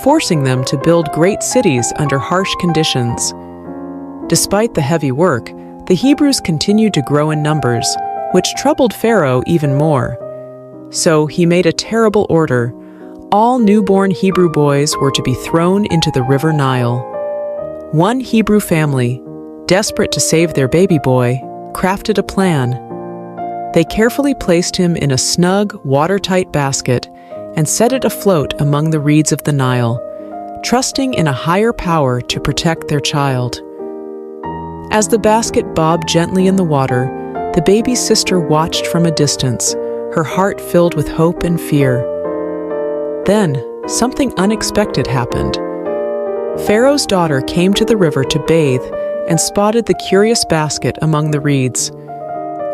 forcing them to build great cities under harsh conditions. Despite the heavy work, the Hebrews continued to grow in numbers, which troubled Pharaoh even more. So he made a terrible order. All newborn Hebrew boys were to be thrown into the river Nile. One Hebrew family, desperate to save their baby boy, crafted a plan. They carefully placed him in a snug, watertight basket and set it afloat among the reeds of the Nile, trusting in a higher power to protect their child. As the basket bobbed gently in the water, the baby's sister watched from a distance, her heart filled with hope and fear. Then, something unexpected happened. Pharaoh's daughter came to the river to bathe and spotted the curious basket among the reeds.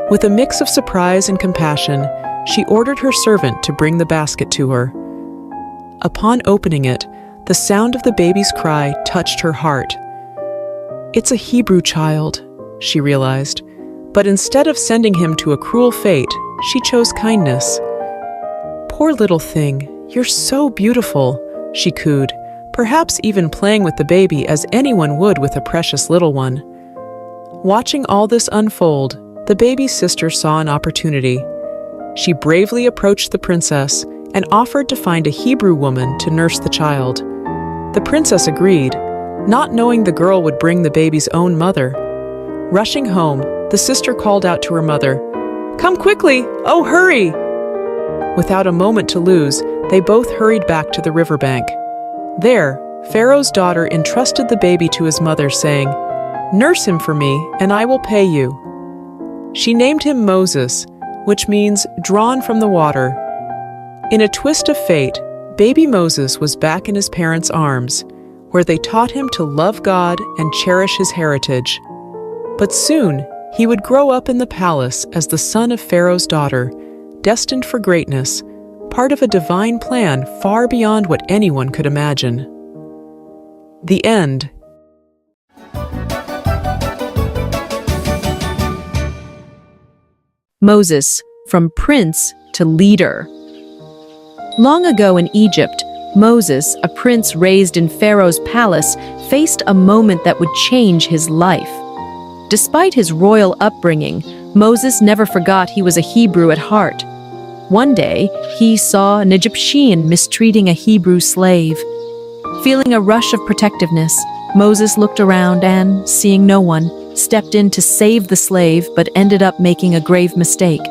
With a mix of surprise and compassion, she ordered her servant to bring the basket to her. Upon opening it, the sound of the baby's cry touched her heart. "It's a Hebrew child," she realized, but instead of sending him to a cruel fate, she chose kindness. "Poor little thing, you're so beautiful," she cooed, perhaps even playing with the baby as anyone would with a precious little one. Watching all this unfold, the baby's sister saw an opportunity. She bravely approached the princess and offered to find a Hebrew woman to nurse the child. The princess agreed, not knowing the girl would bring the baby's own mother. Rushing home, the sister called out to her mother, "Come quickly! Oh, hurry!" Without a moment to lose, they both hurried back to the riverbank. There, Pharaoh's daughter entrusted the baby to his mother, saying, "Nurse him for me, and I will pay you." She named him Moses, which means drawn from the water. In a twist of fate, baby Moses was back in his parents' arms, where they taught him to love God and cherish his heritage. But soon, he would grow up in the palace as the son of Pharaoh's daughter, destined for greatness, part of a divine plan far beyond what anyone could imagine. The end. Moses, from prince to leader. Long ago in Egypt, Moses, a prince raised in Pharaoh's palace, faced a moment that would change his life. Despite his royal upbringing, Moses never forgot he was a Hebrew at heart. One day, he saw an Egyptian mistreating a Hebrew slave. Feeling a rush of protectiveness, Moses looked around and, seeing no one, stepped in to save the slave but ended up making a grave mistake.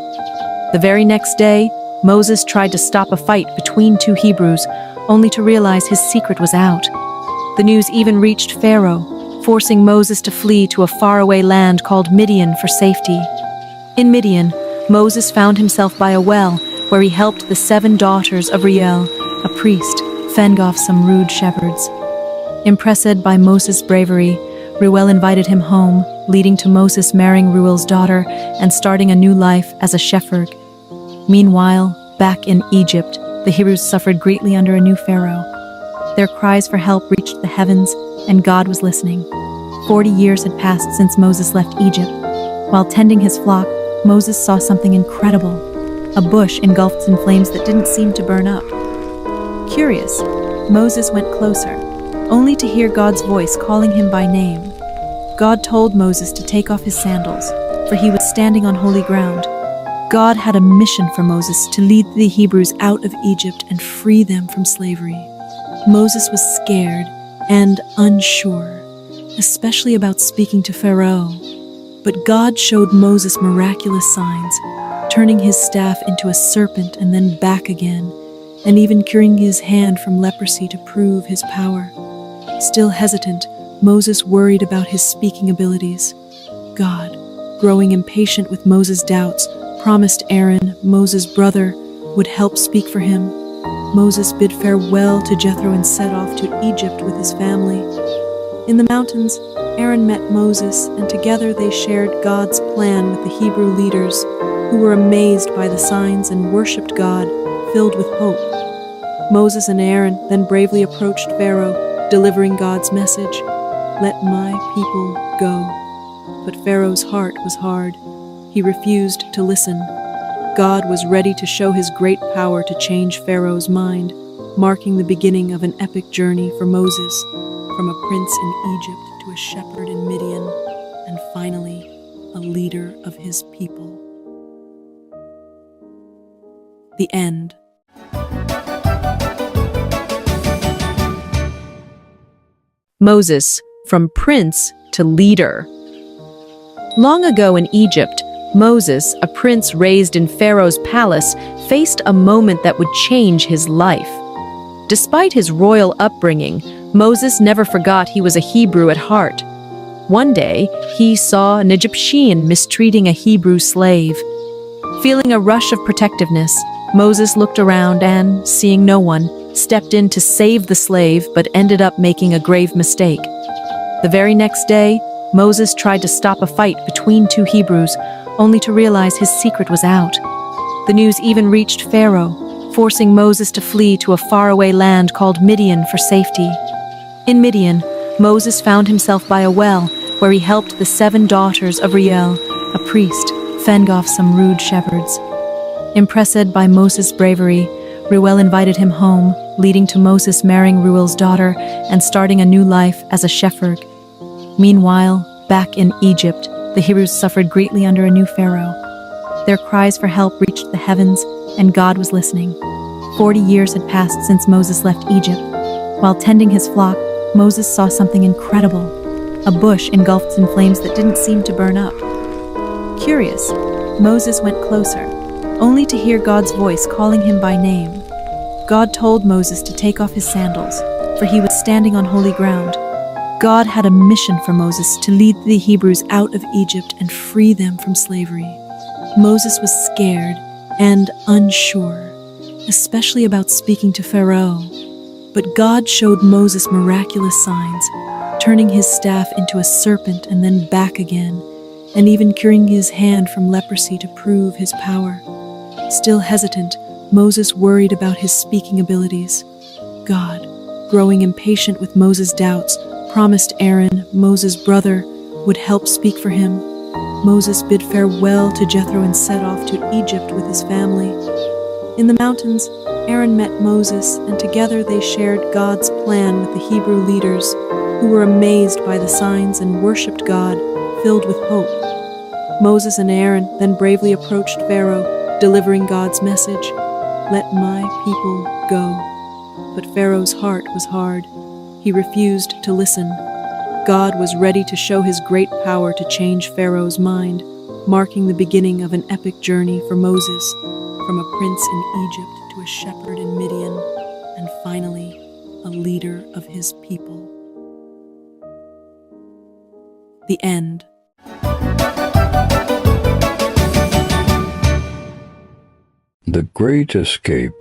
The very next day, Moses tried to stop a fight between two Hebrews, only to realize his secret was out. The news even reached Pharaoh, forcing Moses to flee to a faraway land called Midian for safety. In Midian, Moses found himself by a well, where he helped the 7 daughters of Reuel, a priest, fend off some rude shepherds. Impressed by Moses' bravery, Reuel invited him home, leading to Moses marrying Reuel's daughter and starting a new life as a shepherd. Meanwhile, back in Egypt, the Hebrews suffered greatly under a new pharaoh. Their cries for help reached the heavens, and God was listening. 40 years had passed since Moses left Egypt. While tending his flock, Moses saw something incredible. A bush engulfed in flames that didn't seem to burn up. Curious, Moses went closer, only to hear God's voice calling him by name. God told Moses to take off his sandals, for he was standing on holy ground. God had a mission for Moses to lead the Hebrews out of Egypt and free them from slavery. Moses was scared and unsure, especially about speaking to Pharaoh. But God showed Moses miraculous signs, turning his staff into a serpent and then back again, and even curing his hand from leprosy to prove his power. Still hesitant, Moses worried about his speaking abilities. God, growing impatient with Moses' doubts, promised Aaron, Moses' brother, would help speak for him. Moses bid farewell to Jethro and set off to Egypt with his family. In the mountains, Aaron met Moses, and together they shared God's plan with the Hebrew leaders, who were amazed by the signs and worshipped God, filled with hope. Moses and Aaron then bravely approached Pharaoh, delivering God's message, "Let my people go." But Pharaoh's heart was hard. He refused to listen. God was ready to show his great power to change Pharaoh's mind. marking the beginning of an epic journey for Moses, from a prince in Egypt to a shepherd in Midian, and finally, a leader of his people. The end. Moses, from prince to leader. Long ago in Egypt, Moses, a prince raised in Pharaoh's palace, faced a moment that would change his life. Despite his royal upbringing, Moses never forgot he was a Hebrew at heart. One day, he saw an Egyptian mistreating a Hebrew slave. Feeling a rush of protectiveness, Moses looked around and, seeing no one, stepped in to save the slave but ended up making a grave mistake. The very next day, Moses tried to stop a fight between two Hebrews, only to realize his secret was out. The news even reached Pharaoh, forcing Moses to flee to a faraway land called Midian for safety. In Midian, Moses found himself by a well, where he helped the 7 daughters of Reuel, a priest, fend off some rude shepherds. Impressed by Moses' bravery, Reuel invited him home, leading to Moses marrying Reuel's daughter and starting a new life as a shepherd. Meanwhile, back in Egypt, the Hebrews suffered greatly under a new pharaoh. Their cries for help reached the heavens, and God was listening. 40 years had passed since Moses left Egypt. While tending his flock, Moses saw something incredible: a bush engulfed in flames that didn't seem to burn up. Curious, Moses went closer, only to hear God's voice calling him by name. God told Moses to take off his sandals, for he was standing on holy ground. God had a mission for Moses to lead the Hebrews out of Egypt and free them from slavery. Moses was scared and unsure, especially about speaking to Pharaoh. But God showed Moses miraculous signs, turning his staff into a serpent and then back again, and even curing his hand from leprosy to prove his power. Still hesitant, Moses worried about his speaking abilities. God, growing impatient with Moses' doubts, promised Aaron, Moses' brother, would help speak for him. Moses bid farewell to Jethro and set off to Egypt with his family. In the mountains, Aaron met Moses, and together they shared God's plan with the Hebrew leaders, who were amazed by the signs and worshipped God, filled with hope. Moses and Aaron then bravely approached Pharaoh, delivering God's message, "Let my people go." But Pharaoh's heart was hard. He refused to listen. God was ready to show his great power to change Pharaoh's mind, marking the beginning of an epic journey for Moses, from a prince in Egypt to a shepherd in Midian, and finally, a leader of his people. The end. The Great Escape,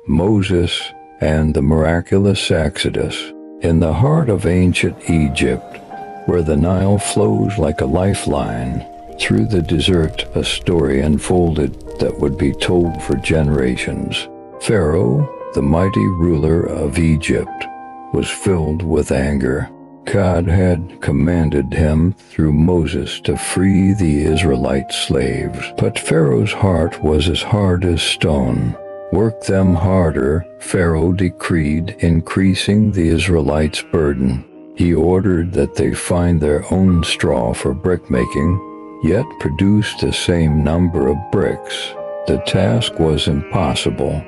Moses and the Miraculous Exodus. In the heart of ancient Egypt, where the Nile flows like a lifeline, through the desert a story unfolded that would be told for generations. Pharaoh, the mighty ruler of Egypt, was filled with anger. God had commanded him through Moses to free the Israelite slaves, but Pharaoh's heart was as hard as stone. Work them harder, Pharaoh decreed, increasing the Israelites' burden. He ordered that they find their own straw for brickmaking, yet produce the same number of bricks. The task was impossible,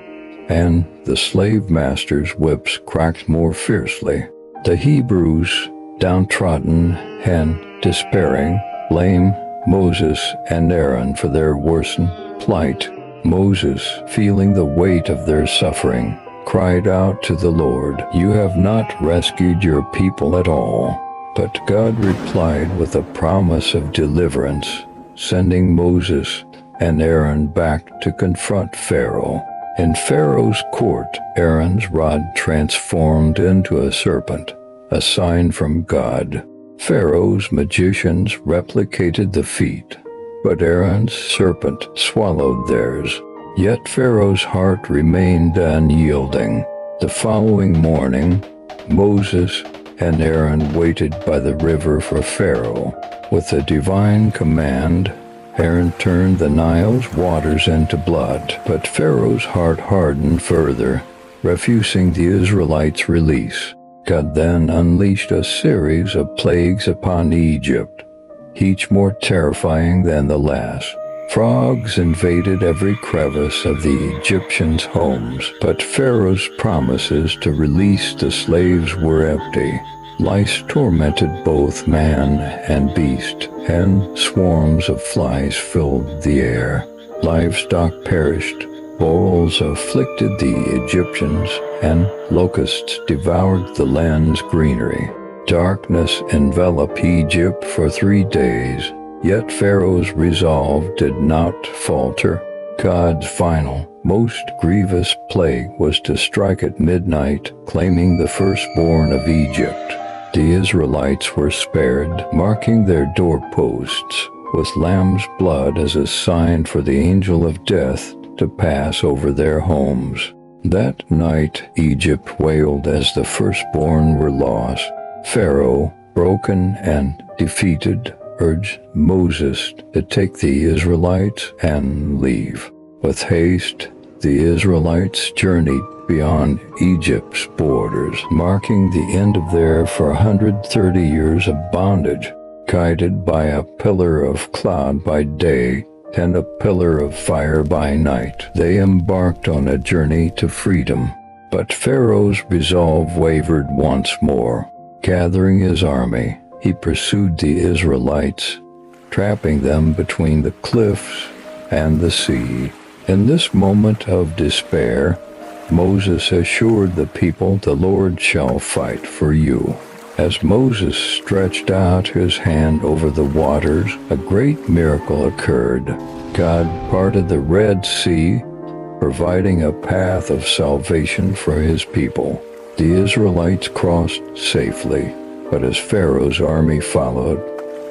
and the slave masters' whips cracked more fiercely. The Hebrews, downtrodden and despairing, blamed Moses and Aaron for their worsened plight. Moses, feeling the weight of their suffering, cried out to the Lord, "You have not rescued your people at all." But God replied with a promise of deliverance, sending Moses and Aaron back to confront Pharaoh. In Pharaoh's court, Aaron's rod transformed into a serpent, a sign from God. Pharaoh's magicians replicated the feat, but Aaron's serpent swallowed theirs. Yet Pharaoh's heart remained unyielding. The following morning, Moses and Aaron waited by the river for Pharaoh. With a divine command, Aaron turned the Nile's waters into blood, but Pharaoh's heart hardened further. refusing the Israelites' release. God then unleashed a series of plagues upon Egypt, each more terrifying than the last. Frogs invaded every crevice of the Egyptians' homes, but Pharaoh's promises to release the slaves were empty. Lice tormented both man and beast, and swarms of flies filled the air. Livestock perished, boils afflicted the Egyptians, and locusts devoured the land's greenery. Darkness enveloped Egypt for 3 days, yet Pharaoh's resolve did not falter. God's final, most grievous plague was to strike at midnight, claiming the firstborn of Egypt. The Israelites were spared, marking their doorposts with lamb's blood as a sign for the angel of death to pass over their homes. That night Egypt wailed as the firstborn were lost. Pharaoh, broken and defeated, urged Moses to take the Israelites and leave. With haste, the Israelites journeyed beyond Egypt's borders, marking the end of their 430 years of bondage. Guided by a pillar of cloud by day and a pillar of fire by night, they embarked on a journey to freedom. But Pharaoh's resolve wavered once more. Gathering his army, he pursued the Israelites, trapping them between the cliffs and the sea. In this moment of despair, Moses assured the people, "The Lord shall fight for you." As Moses stretched out his hand over the waters, a great miracle occurred. God parted the Red Sea, providing a path of salvation for his people. The Israelites crossed safely, but as Pharaoh's army followed,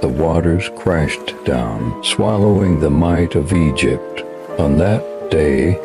the waters crashed down, swallowing the might of Egypt. On that day,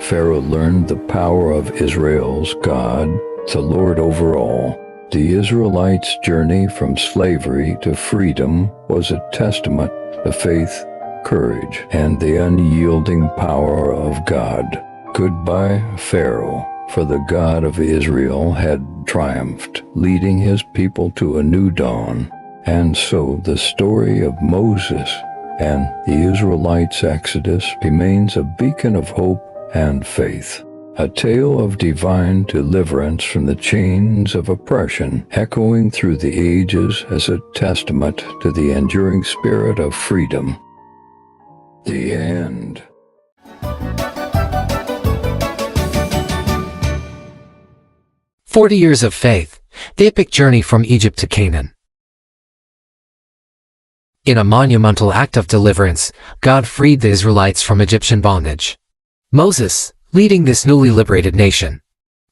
Pharaoh learned the power of Israel's God, the Lord over all. The Israelites' journey from slavery to freedom was a testament to faith, courage, and the unyielding power of God. Goodbye, Pharaoh, for the God of Israel had triumphed, leading his people to a new dawn. And so the story of Moses and the Israelites' exodus remains a beacon of hope and faith. A tale of divine deliverance from the chains of oppression, echoing through the ages as a testament to the enduring spirit of freedom. The end. "40 Years of Faith, the epic journey from Egypt to Canaan." In a monumental act of deliverance, God freed the Israelites from Egyptian bondage. Moses, leading this newly liberated nation,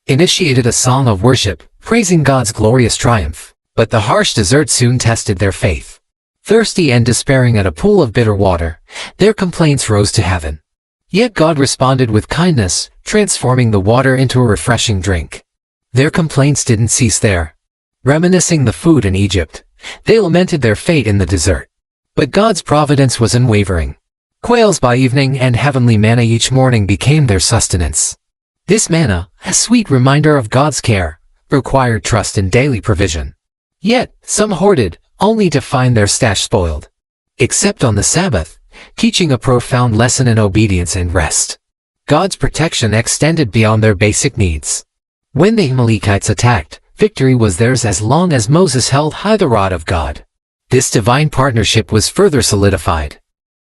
initiated a song of worship, praising God's glorious triumph. But the harsh desert soon tested their faith. Thirsty and despairing at a pool of bitter water, their complaints rose to heaven. Yet God responded with kindness, transforming the water into a refreshing drink. Their complaints didn't cease there. Reminiscing the food in Egypt, they lamented their fate in the desert. But God's providence was unwavering. Quails by evening and heavenly manna each morning became their sustenance. This manna, a sweet reminder of God's care, required trust in daily provision. Yet, some hoarded, only to find their stash spoiled. Except on the Sabbath, teaching a profound lesson in obedience and rest. God's protection extended beyond their basic needs. When the Amalekites attacked, victory was theirs as long as Moses held high the rod of God. This divine partnership was further solidified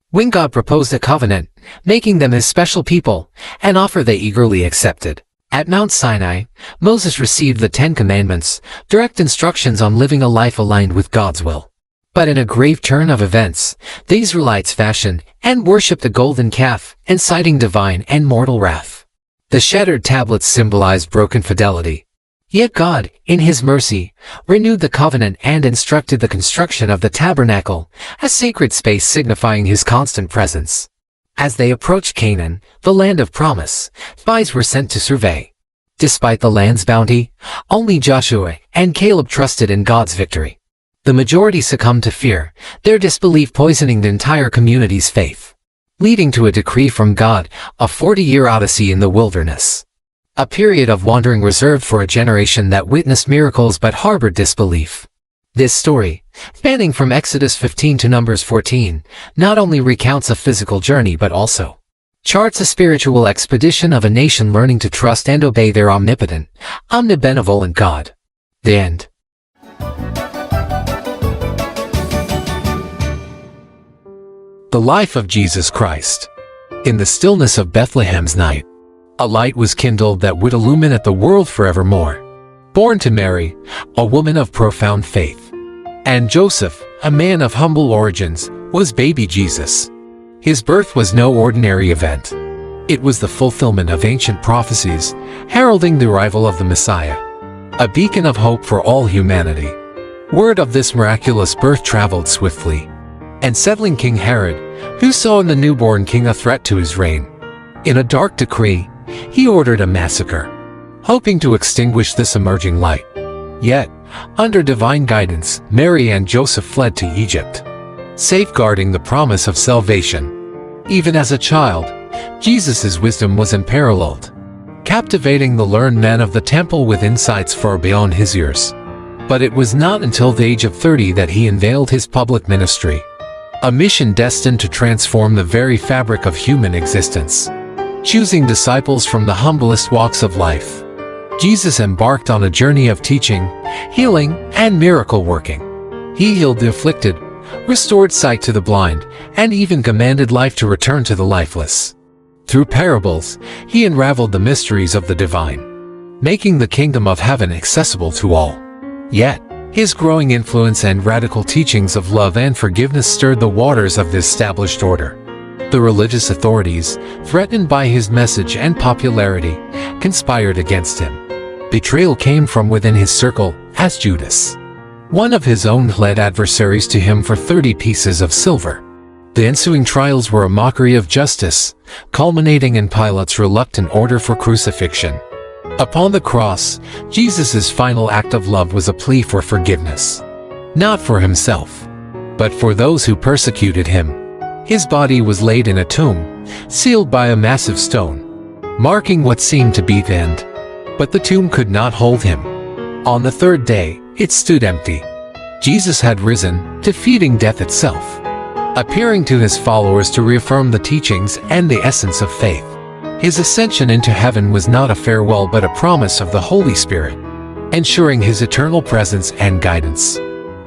when God proposed a covenant, making them his special people, an offer they eagerly accepted. At Mount Sinai, Moses received the 10 Commandments, direct instructions on living a life aligned with God's will. But in a grave turn of events, the Israelites fashioned and worshipped the golden calf, inciting divine and mortal wrath. The shattered tablets symbolized broken fidelity. Yet God, in his mercy, renewed the covenant and instructed the construction of the tabernacle, a sacred space signifying his constant presence. As they approached Canaan, the land of promise, spies were sent to survey. Despite the land's bounty, only Joshua and Caleb trusted in God's victory. The majority succumbed to fear, their disbelief poisoning the entire community's faith, leading to a decree from God, a 40-year odyssey in the wilderness. a period of wandering reserved for a generation that witnessed miracles but harbored disbelief. This story, spanning from Exodus 15 to Numbers 14, not only recounts a physical journey but also charts a spiritual expedition of a nation learning to trust and obey their omnipotent, omnibenevolent God. The end. The life of Jesus Christ. In the stillness of Bethlehem's night, a light was kindled that would illuminate the world forevermore. Born to Mary, a woman of profound faith, and Joseph, a man of humble origins, was baby Jesus. His birth was no ordinary event. It was the fulfillment of ancient prophecies, heralding the arrival of the Messiah, a beacon of hope for all humanity. Word of this miraculous birth traveled swiftly, and settling King Herod, who saw in the newborn king a threat to his reign. In a dark decree, he ordered a massacre, hoping to extinguish this emerging light. Yet, under divine guidance, Mary and Joseph fled to Egypt, safeguarding the promise of salvation. Even as a child, Jesus' wisdom was unparalleled, captivating the learned men of the temple with insights far beyond his years. But it was not until the age of 30 that he unveiled his public ministry, a mission destined to transform the very fabric of human existence. Choosing disciples from the humblest walks of life, Jesus embarked on a journey of teaching, healing, and miracle working. He healed the afflicted, restored sight to the blind, and even commanded life to return to the lifeless. Through parables, he unraveled the mysteries of the divine, making the kingdom of heaven accessible to all. Yet, his growing influence and radical teachings of love and forgiveness stirred the waters of the established order. The religious authorities, threatened by his message and popularity, conspired against him. Betrayal came from within his circle, as Judas, one of his own, led adversaries to him for 30 pieces of silver. The ensuing trials were a mockery of justice, culminating in Pilate's reluctant order for crucifixion. Upon the cross, Jesus' final act of love was a plea for forgiveness, not for himself, but for those who persecuted him. His body was laid in a tomb, sealed by a massive stone, marking what seemed to be the end. But the tomb could not hold him. On the third day, it stood empty. Jesus had risen, defeating death itself, appearing to his followers to reaffirm the teachings and the essence of faith. His ascension into heaven was not a farewell but a promise of the Holy Spirit, ensuring his eternal presence and guidance.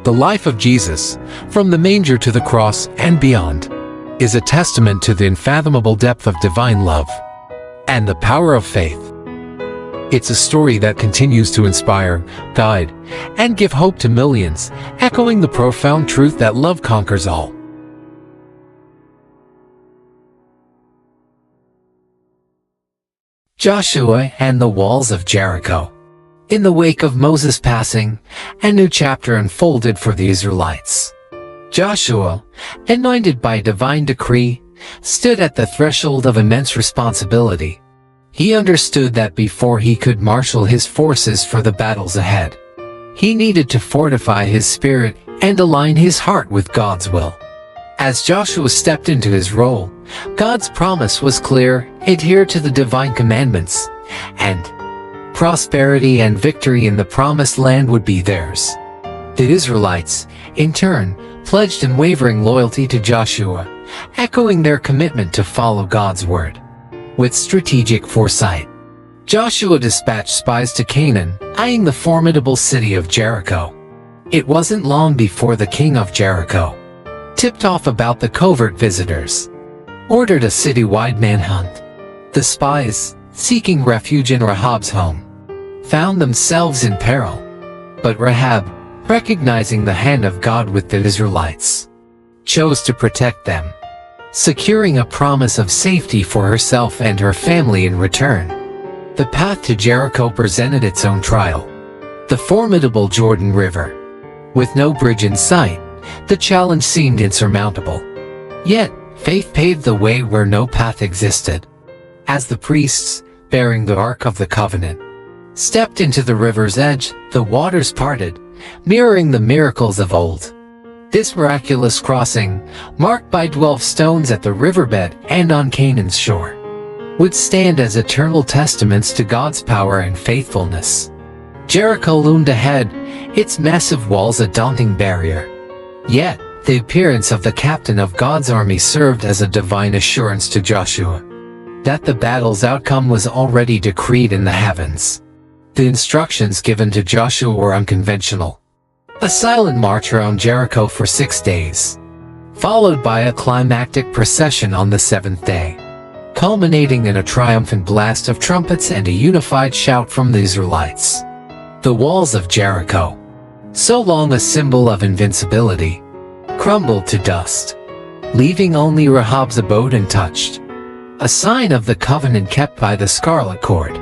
The life of Jesus, from the manger to the cross and beyond, is a testament to the unfathomable depth of divine love and the power of faith. It's a story that continues to inspire, guide, and give hope to millions, echoing the profound truth that love conquers all. Joshua and the walls of Jericho. In the wake of Moses' passing, a new chapter unfolded for the Israelites. Joshua, anointed by divine decree, stood at the threshold of immense responsibility. He understood that before he could marshal his forces for the battles ahead, he needed to fortify his spirit and align his heart with God's will. As Joshua stepped into his role, God's promise was clear: adhere to the divine commandments, and prosperity and victory in the promised land would be theirs. The Israelites, in turn, pledged unwavering loyalty to Joshua, echoing their commitment to follow God's word. With strategic foresight, Joshua dispatched spies to Canaan, eyeing the formidable city of Jericho. It wasn't long before the king of Jericho, tipped off about the covert visitors, ordered a citywide manhunt. The spies, seeking refuge in Rahab's home, found themselves in peril. But Rahab, recognizing the hand of God with the Israelites, chose to protect them, securing a promise of safety for herself and her family in return. The path to Jericho presented its own trial. The formidable Jordan River. With no bridge in sight, the challenge seemed insurmountable. Yet, faith paved the way where no path existed. As the priests, bearing the Ark of the Covenant, stepped into the river's edge, the waters parted, mirroring the miracles of old. This miraculous crossing, marked by 12 stones at the riverbed and on Canaan's shore, would stand as eternal testaments to God's power and faithfulness. Jericho loomed ahead, its massive walls a daunting barrier. Yet, the appearance of the captain of God's army served as a divine assurance to Joshua that the battle's outcome was already decreed in the heavens. The instructions given to Joshua were unconventional. A silent march around Jericho for 6 days, followed by a climactic procession on the 7th day, culminating in a triumphant blast of trumpets and a unified shout from the Israelites. The walls of Jericho, so long a symbol of invincibility, crumbled to dust, leaving only Rahab's abode untouched, a sign of the covenant kept by the scarlet cord.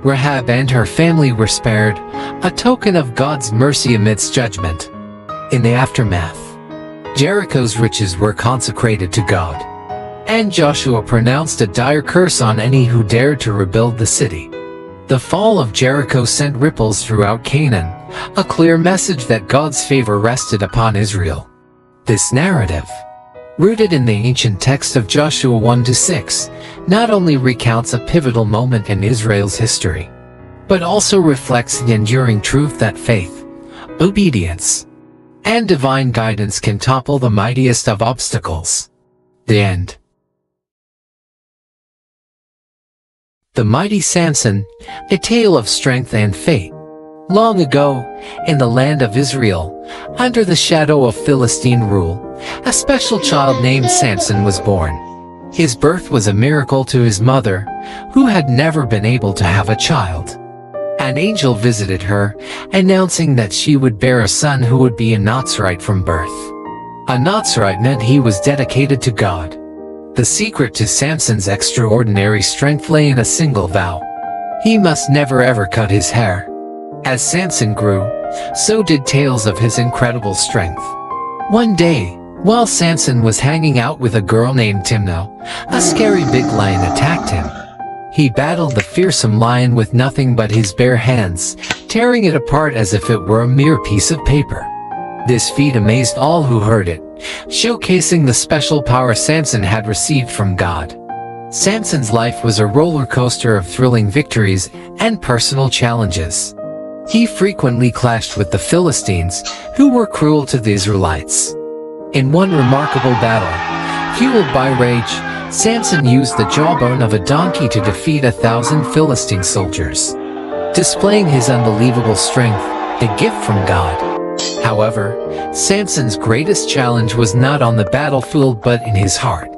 Rahab and her family were spared, a token of God's mercy amidst judgment. In the aftermath, Jericho's riches were consecrated to God, and Joshua pronounced a dire curse on any who dared to rebuild the city. The fall of Jericho sent ripples throughout Canaan, a clear message that God's favor rested upon Israel. This narrative, rooted in the ancient text of Joshua 1-6, not only recounts a pivotal moment in Israel's history, but also reflects the enduring truth that faith, obedience, and divine guidance can topple the mightiest of obstacles. The end. The mighty Samson, a tale of strength and fate. Long ago, in the land of Israel, under the shadow of Philistine rule, a special child named Samson was born. His birth was a miracle to his mother, who had never been able to have a child. An angel visited her, announcing that she would bear a son who would be a Nazirite from birth. A Nazirite meant he was dedicated to God. The secret to Samson's extraordinary strength lay in a single vow. He must never ever cut his hair. As Samson grew, so did tales of his incredible strength. One day, while Samson was hanging out with a girl named Timnah, a scary big lion attacked him. He battled the fearsome lion with nothing but his bare hands, tearing it apart as if it were a mere piece of paper. This feat amazed all who heard it, showcasing the special power Samson had received from God. Samson's life was a roller coaster of thrilling victories and personal challenges. He frequently clashed with the Philistines, who were cruel to the Israelites. In one remarkable battle, fueled by rage, Samson used the jawbone of a donkey to defeat 1,000 Philistine soldiers, displaying his unbelievable strength, a gift from God. However, Samson's greatest challenge was not on the battlefield but in his heart.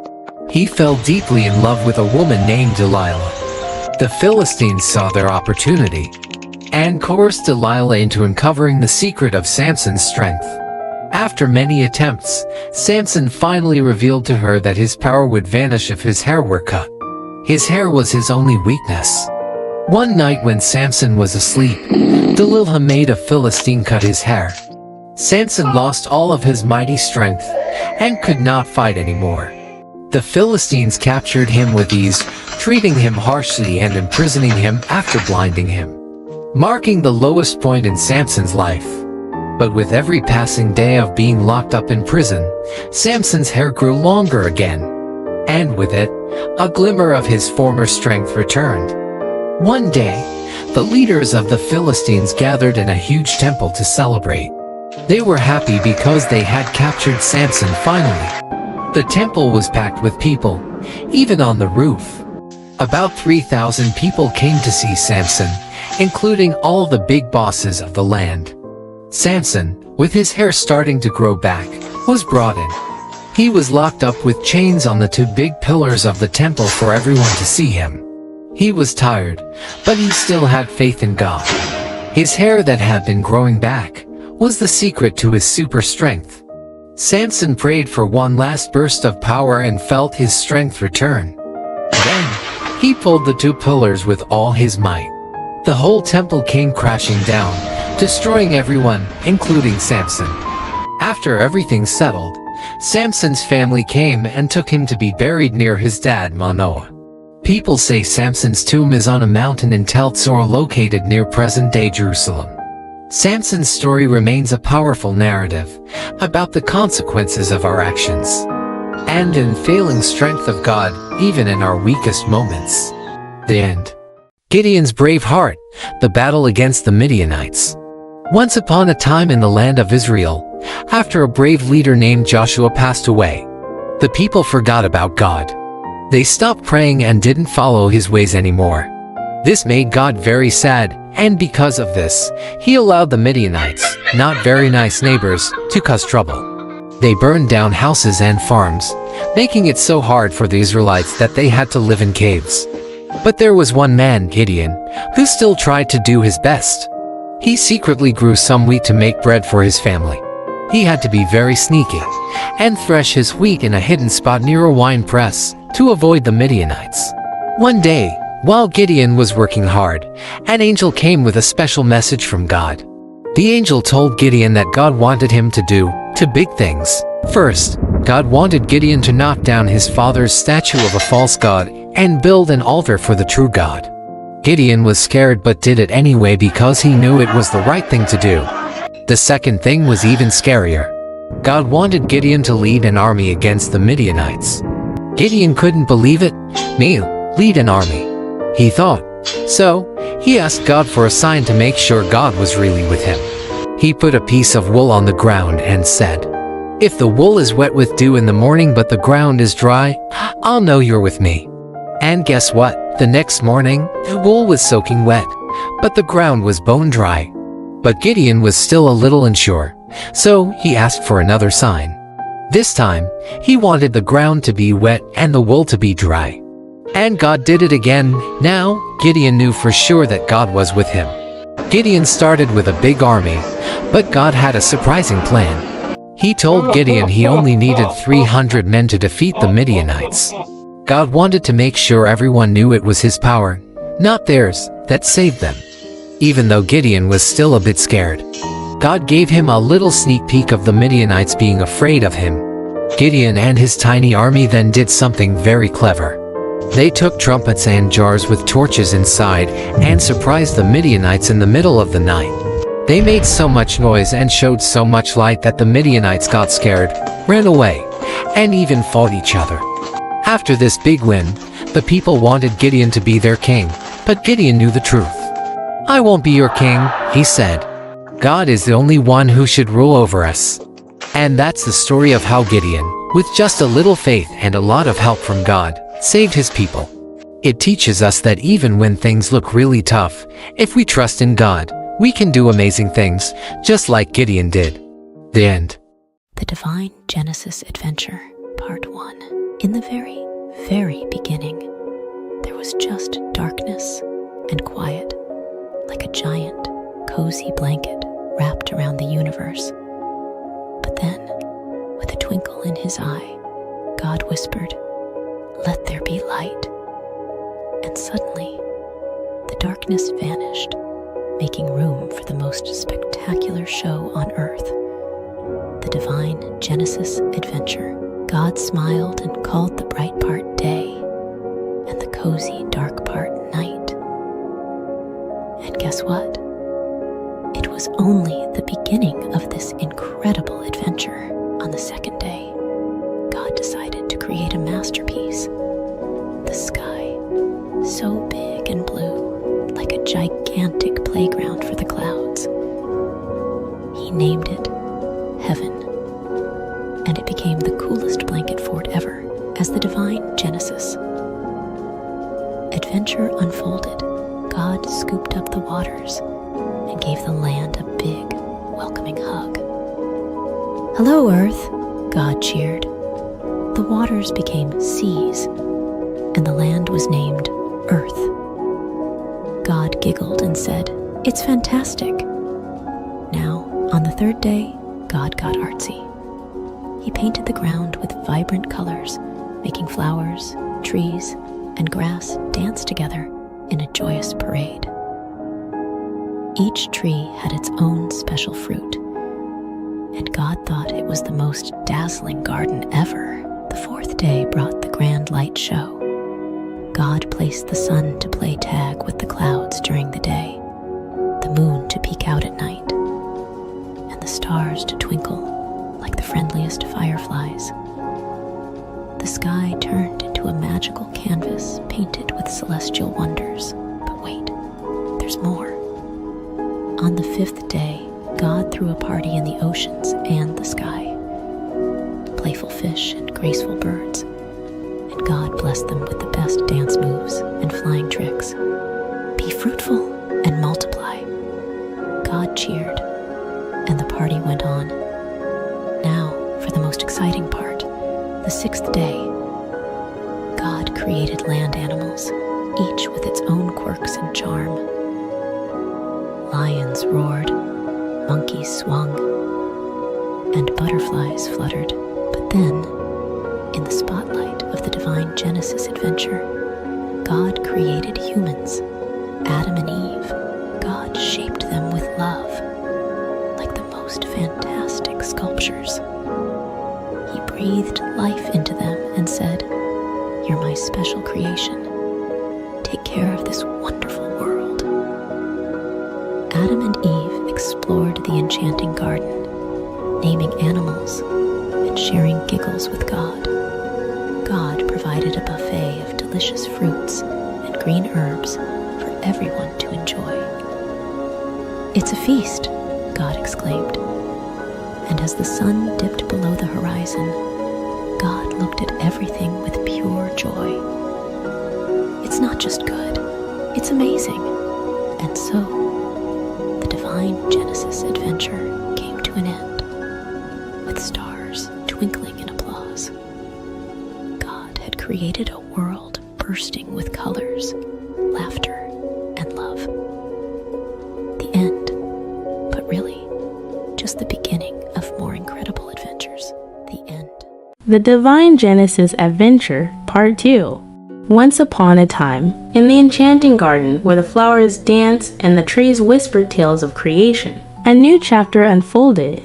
He fell deeply in love with a woman named Delilah. The Philistines saw their opportunity and coerced Delilah into uncovering the secret of Samson's strength. After many attempts, Samson finally revealed to her that his power would vanish if his hair were cut. His hair was his only weakness. One night when Samson was asleep, Delilah made a Philistine cut his hair. Samson lost all of his mighty strength and could not fight anymore. The Philistines captured him with ease, treating him harshly and imprisoning him after blinding him, marking the lowest point in Samson's life. But with every passing day of being locked up in prison, Samson's hair grew longer again, and with it, a glimmer of his former strength returned. One day, the leaders of the Philistines gathered in a huge temple to celebrate. They were happy because they had captured Samson finally. The temple was packed with people, even on the roof. About 3,000 people came to see Samson, including all the big bosses of the land. Samson, with his hair starting to grow back, was brought in. He was locked up with chains on the 2 big pillars of the temple for everyone to see him. He was tired, but he still had faith in God. His hair that had been growing back was the secret to his super strength. Samson prayed for one last burst of power and felt his strength return. Then, he pulled the 2 pillars with all his might. The whole temple came crashing down, destroying everyone, including Samson. After everything settled, Samson's family came and took him to be buried near his dad Manoah. People say Samson's tomb is on a mountain in Tel Tzor located near present-day Jerusalem. Samson's story remains a powerful narrative about the consequences of our actions and unfailing strength of God even in our weakest moments. The end. Gideon's brave heart, the battle against the Midianites. Once upon a time in the land of Israel, after a brave leader named Joshua passed away, the people forgot about God. They stopped praying and didn't follow his ways anymore. This made God very sad, and because of this, he allowed the Midianites, not very nice neighbors, to cause trouble. They burned down houses and farms, making it so hard for the Israelites that they had to live in caves. But there was one man, Gideon, who still tried to do his best. He secretly grew some wheat to make bread for his family. He had to be very sneaky and thresh his wheat in a hidden spot near a wine press to avoid the Midianites. One day, while Gideon was working hard, an angel came with a special message from God. The angel told Gideon that God wanted him to do two big things. First, God wanted Gideon to knock down his father's statue of a false god and build an altar for the true God. Gideon was scared but did it anyway because he knew it was the right thing to do. The second thing was even scarier. God wanted Gideon to lead an army against the Midianites. Gideon couldn't believe it. Me, lead an army, he thought. So, he asked God for a sign to make sure God was really with him. He put a piece of wool on the ground and said, "If the wool is wet with dew in the morning but the ground is dry, I'll know you're with me." And guess what? The next morning, the wool was soaking wet, but the ground was bone dry. But Gideon was still a little unsure, so he asked for another sign. This time, he wanted the ground to be wet and the wool to be dry. And God did it again. Now, Gideon knew for sure that God was with him. Gideon started with a big army, but God had a surprising plan. He told Gideon he only needed 300 men to defeat the Midianites. God wanted to make sure everyone knew it was his power, not theirs, that saved them. Even though Gideon was still a bit scared, God gave him a little sneak peek of the Midianites being afraid of him. Gideon and his tiny army then did something very clever. They took trumpets and jars with torches inside and surprised the Midianites in the middle of the night. They made so much noise and showed so much light that the Midianites got scared, ran away, and even fought each other. After this big win, the people wanted Gideon to be their king, but Gideon knew the truth. "I won't be your king," he said. "God is the only one who should rule over us." And that's the story of how Gideon, with just a little faith and a lot of help from God, saved his people. It teaches us that even when things look really tough, if we trust in God, we can do amazing things, just like Gideon did. The end. The Divine Genesis Adventure, Part 1. In the very, very beginning, there was just darkness and quiet, like a giant, cozy blanket wrapped around the universe. But then, with a twinkle in his eye, God whispered, "Let there be light." And suddenly, the darkness vanished, making room for the most spectacular show on earth. The Divine Genesis Adventure. God smiled and called the bright part day, and the cozy dark part night. And guess what? It was only the beginning of this incredible adventure. On the second day, God decided to create a masterpiece. The sky, so big and blue, like a gigantic playground for the clouds. He named it Heaven, and it became the coolest blanket fort ever as the Divine Genesis. Adventure unfolded. God scooped up the waters and gave the land a big, welcoming hug. "Hello, Earth," God cheered. The waters became seas, and the land was named Earth. God giggled and said, "It's fantastic." Now, on the third day, God got artsy. He painted the ground with vibrant colors, making flowers, trees, and grass dance together in a joyous parade. Each tree had its own special fruit, and God thought it was the most dazzling garden ever. The fourth day brought the grand light show. God placed the sun to play tag with the clouds during the day, the moon to peek out at night, and the stars to twinkle like the friendliest fireflies. The sky turned into a magical magical canvas painted with celestial wonders. But wait, there's more. On the 5th day, God threw a party in the oceans and the sky. Playful fish and graceful birds, and God blessed them with the best dance moves and flying tricks. Be fruitful and multiply. God cheered, and the party went on. Now, for the most exciting part, the 6th day. God created land animals, each with its own quirks and charm. Lions roared, monkeys swung, and butterflies fluttered. But then, in the spotlight of the divine Genesis adventure, God created humans, Adam and Eve. God shaped them with love, like the most fantastic sculptures. He breathed life into them and said, "You're my special creation. Take care of this wonderful world." Adam and Eve explored the enchanting garden, naming animals and sharing giggles with God. God provided a buffet of delicious fruits and green herbs for everyone to enjoy. "It's a feast," God exclaimed. And as the sun dipped below the horizon, God looked at everything with pure joy. It's not just good, it's amazing. And so, the divine Genesis adventure came to an end, with stars twinkling in applause. God had created a world bursting with colors, laughter, and love. The end, but really, just the beginning of more incredible adventures. The end. The Divine Genesis Adventure, Part 2. Once upon a time, in the enchanting garden where the flowers danced and the trees whispered tales of creation, a new chapter unfolded.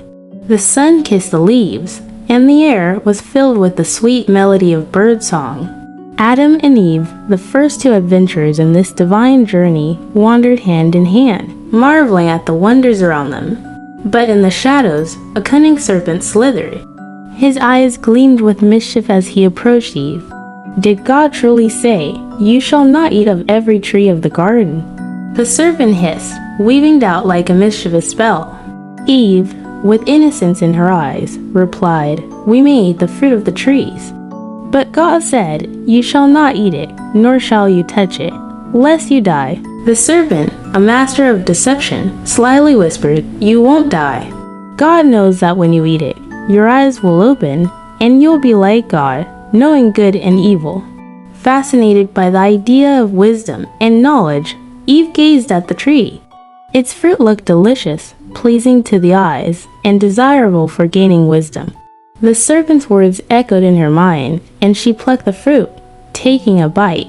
The sun kissed the leaves, and the air was filled with the sweet melody of birdsong. Adam and Eve, the first two adventurers in this divine journey, wandered hand in hand, marveling at the wonders around them. But in the shadows, a cunning serpent slithered. His eyes gleamed with mischief as he approached Eve. Did God truly say, "You shall not eat of every tree of the garden"? The serpent hissed, weaving doubt like a mischievous spell. Eve, with innocence in her eyes, replied, "We may eat the fruit of the trees." But God said, "You shall not eat it, nor shall you touch it, lest you die." The serpent, a master of deception, slyly whispered, "You won't die. God knows that when you eat it, your eyes will open, and you'll be like God, knowing good and evil." Fascinated by the idea of wisdom and knowledge, Eve gazed at the tree. Its fruit looked delicious, pleasing to the eyes, and desirable for gaining wisdom. The serpent's words echoed in her mind, and she plucked the fruit, taking a bite.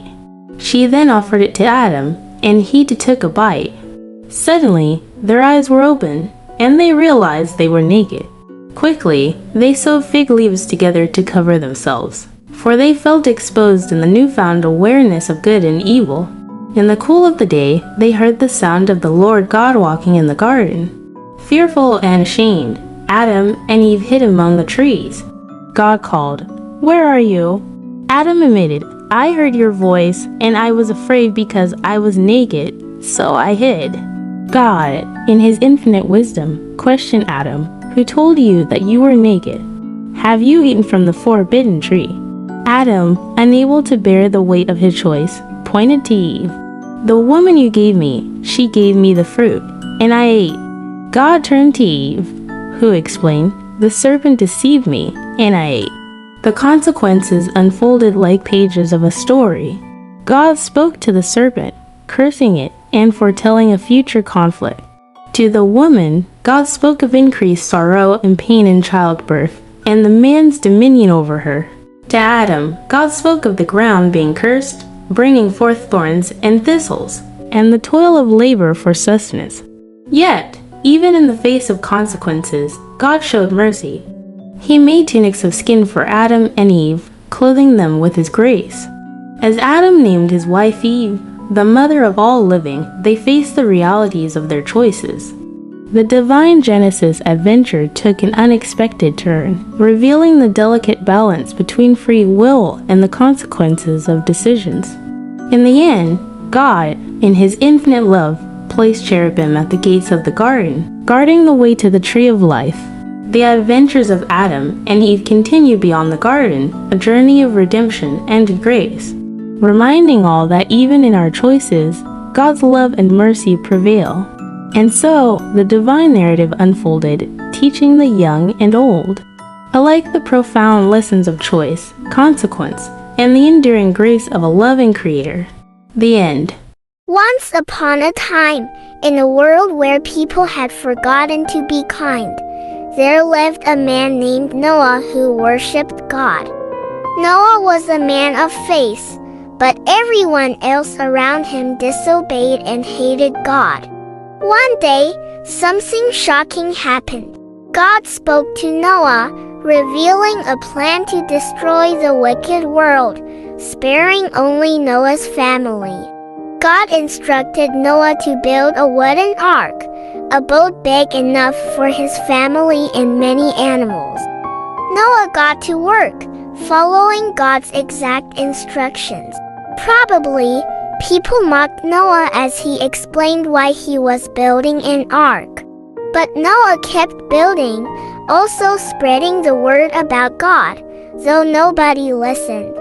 She then offered it to Adam, and he too took a bite. Suddenly, their eyes were open, and they realized they were naked. Quickly, they sewed fig leaves together to cover themselves, for they felt exposed in the newfound awareness of good and evil. In the cool of the day, they heard the sound of the Lord God walking in the garden. Fearful and ashamed, Adam and Eve hid among the trees. God called, "Where are you?" Adam admitted, "I heard your voice, and I was afraid because I was naked, so I hid." God, in his infinite wisdom, questioned Adam, "Who told you that you were naked? Have you eaten from the forbidden tree?" Adam, unable to bear the weight of his choice, pointed to Eve. "The woman you gave me, she gave me the fruit, and I ate." God turned to Eve, who explained, "The serpent deceived me, and I ate." The consequences unfolded like pages of a story. God spoke to the serpent, cursing it and foretelling a future conflict. To the woman, God spoke of increased sorrow and pain in childbirth, and the man's dominion over her. To Adam, God spoke of the ground being cursed, bringing forth thorns and thistles, and the toil of labor for sustenance. Yet, even in the face of consequences, God showed mercy. He made tunics of skin for Adam and Eve, clothing them with his grace. As Adam named his wife Eve, the mother of all living, they faced the realities of their choices. the divine Genesis adventure took an unexpected turn, revealing the delicate balance between free will and the consequences of decisions. In the end, God, in His infinite love, placed cherubim at the gates of the garden, guarding the way to the tree of life. The adventures of Adam and Eve continue beyond the garden, a journey of redemption and grace, reminding all that even in our choices, God's love and mercy prevail. And so, the divine narrative unfolded, teaching the young and old alike the profound lessons of choice, consequence, and the enduring grace of a loving Creator. The end. Once upon a time, in a world where people had forgotten to be kind, there lived a man named Noah who worshipped God. Noah was a man of faith, but everyone else around him disobeyed and hated God. One day, something shocking happened. God spoke to Noah, revealing a plan to destroy the wicked world, sparing only Noah's family. God instructed Noah to build a wooden ark, a boat big enough for his family and many animals. Noah got to work, following God's exact instructions. Probably, people mocked Noah as he explained why he was building an ark. But Noah kept building, also spreading the word about God, though nobody listened.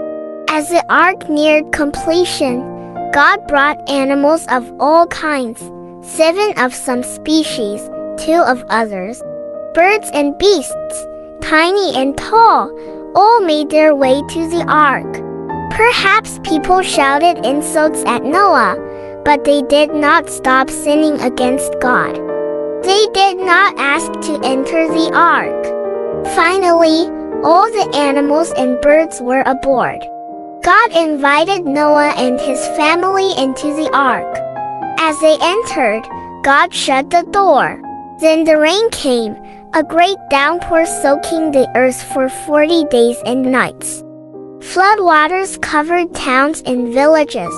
As the ark neared completion, God brought animals of all kinds, 7 of some species, 2 of others. Birds and beasts, tiny and tall, all made their way to the ark. Perhaps people shouted insults at Noah, but they did not stop sinning against God. They did not ask to enter the ark. Finally, all the animals and birds were aboard. God invited Noah and his family into the ark. As they entered, God shut the door. Then the rain came, a great downpour soaking the earth for 40 days and nights. Floodwaters covered towns and villages.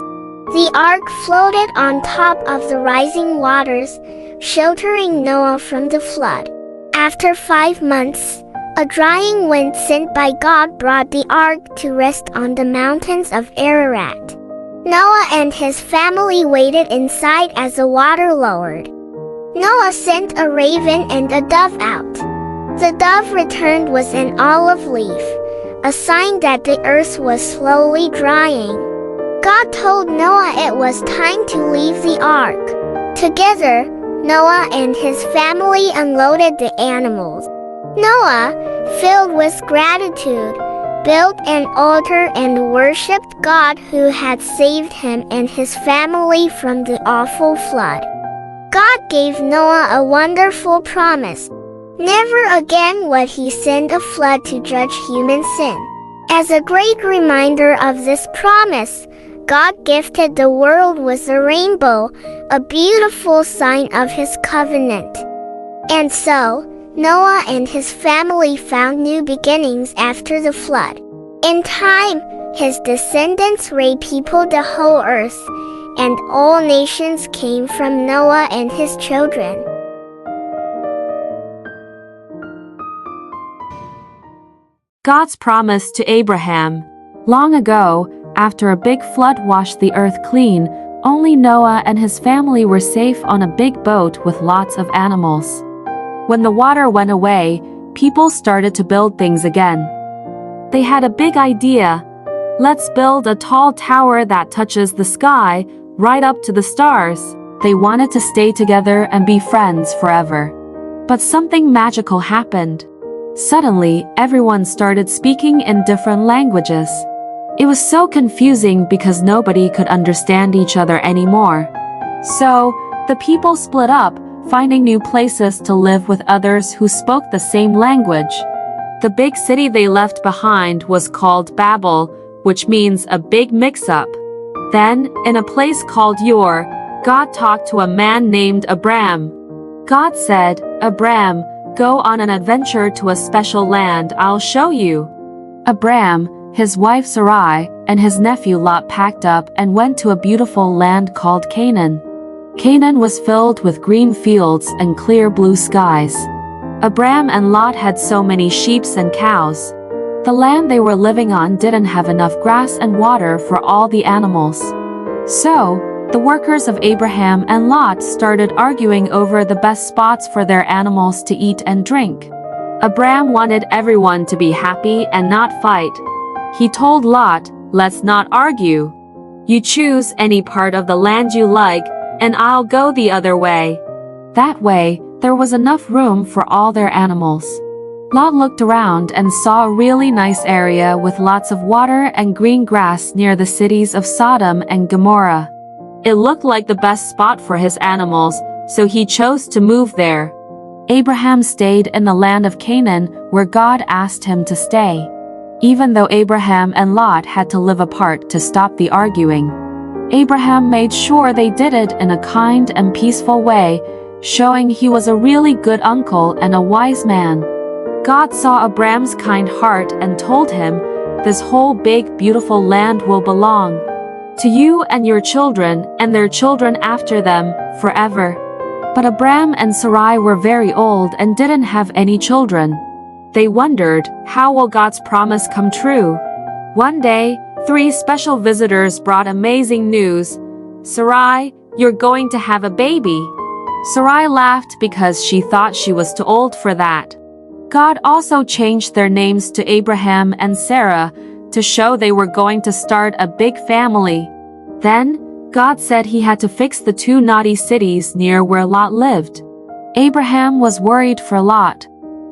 The ark floated on top of the rising waters, sheltering Noah from the flood. After 5 months, a drying wind sent by God brought the ark to rest on the mountains of Ararat. Noah and his family waited inside as the water lowered. Noah sent a raven and a dove out. The dove returned with an olive leaf, a sign that the earth was slowly drying. God told Noah it was time to leave the ark. Together, Noah and his family unloaded the animals. Noah, filled with gratitude, built an altar and worshipped God who had saved him and his family from the awful flood. God gave Noah a wonderful promise. Never again would he send a flood to judge human sin. As a great reminder of this promise, God gifted the world with a rainbow, a beautiful sign of his covenant. And so, Noah and his family found new beginnings after the flood. In time, his descendants repeopled the whole earth, and all nations came from Noah and his children. God's promise to Abraham. Long ago, after a big flood washed the earth clean, only Noah and his family were safe on a big boat with lots of animals. When the water went away, people started to build things again. They had a big idea. Let's build a tall tower that touches the sky, right up to the stars. They wanted to stay together and be friends forever. But something magical happened. Suddenly, everyone started speaking in different languages. It was so confusing because nobody could understand each other anymore. So, the people split up, finding new places to live with others who spoke the same language. The big city they left behind was called Babel, which means a big mix-up. Then, in a place called Ur, God talked to a man named Abram. God said, "Abram, go on an adventure to a special land I'll show you." Abram, his wife Sarai, and his nephew Lot packed up and went to a beautiful land called Canaan. Canaan was filled with green fields and clear blue skies. Abram and Lot had so many sheep and cows. The land they were living on didn't have enough grass and water for all the animals. So, the workers of Abraham and Lot started arguing over the best spots for their animals to eat and drink. Abram wanted everyone to be happy and not fight. He told Lot, "Let's not argue. You choose any part of the land you like, and I'll go the other way." That way, there was enough room for all their animals. Lot looked around and saw a really nice area with lots of water and green grass near the cities of Sodom and Gomorrah. It looked like the best spot for his animals, so he chose to move there. Abraham stayed in the land of Canaan where God asked him to stay, even though Abraham and Lot had to live apart to stop the arguing. Abraham made sure they did it in a kind and peaceful way, showing he was a really good uncle and a wise man. God saw Abram's kind heart and told him, "This whole big, beautiful land will belong to you and your children and their children after them, forever." But Abram and Sarai were very old and didn't have any children. They wondered, how will God's promise come true? One day, 3 special visitors brought amazing news. "Sarai, you're going to have a baby." Sarai laughed because she thought she was too old for that. God also changed their names to Abraham and Sarah to show they were going to start a big family. Then, God said he had to fix the 2 naughty cities near where Lot lived. Abraham was worried for Lot.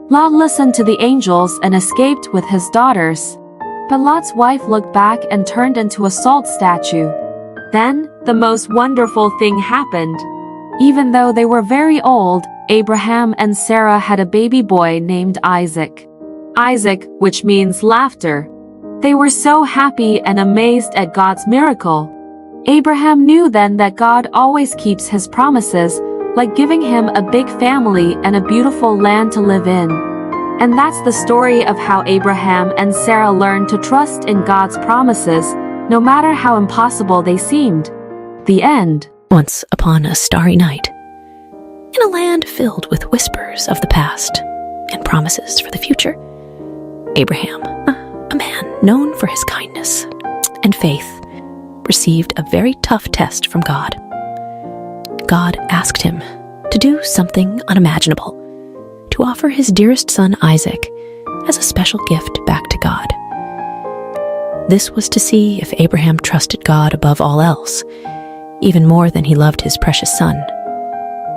Lot listened to the angels and escaped with his daughters. But Lot's wife looked back and turned into a salt statue. Then, the most wonderful thing happened. Even though they were very old, Abraham and Sarah had a baby boy named Isaac. Isaac, which means laughter. They were so happy and amazed at God's miracle. Abraham knew then that God always keeps his promises, like giving him a big family and a beautiful land to live in. And that's the story of how Abraham and Sarah learned to trust in God's promises, no matter how impossible they seemed. The end. Once upon a starry night, in a land filled with whispers of the past and promises for the future, Abraham, a man known for his kindness and faith, received a very tough test from God. God asked him to do something unimaginable, to offer his dearest son Isaac as a special gift back to God. This was to see if Abraham trusted God above all else, even more than he loved his precious son.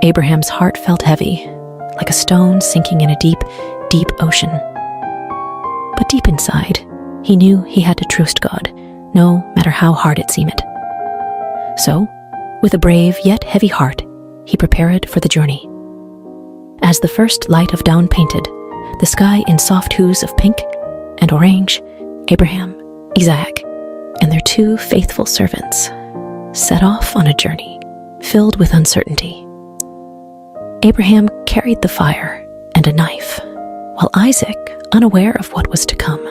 Abraham's heart felt heavy, like a stone sinking in a deep, deep ocean. But deep inside, he knew he had to trust God, no matter how hard it seemed. So, with a brave yet heavy heart, he prepared for the journey. As the first light of dawn painted the sky in soft hues of pink and orange, Abraham, Isaac, and their 2 faithful servants set off on a journey filled with uncertainty. Abraham carried the fire and a knife, while Isaac, unaware of what was to come,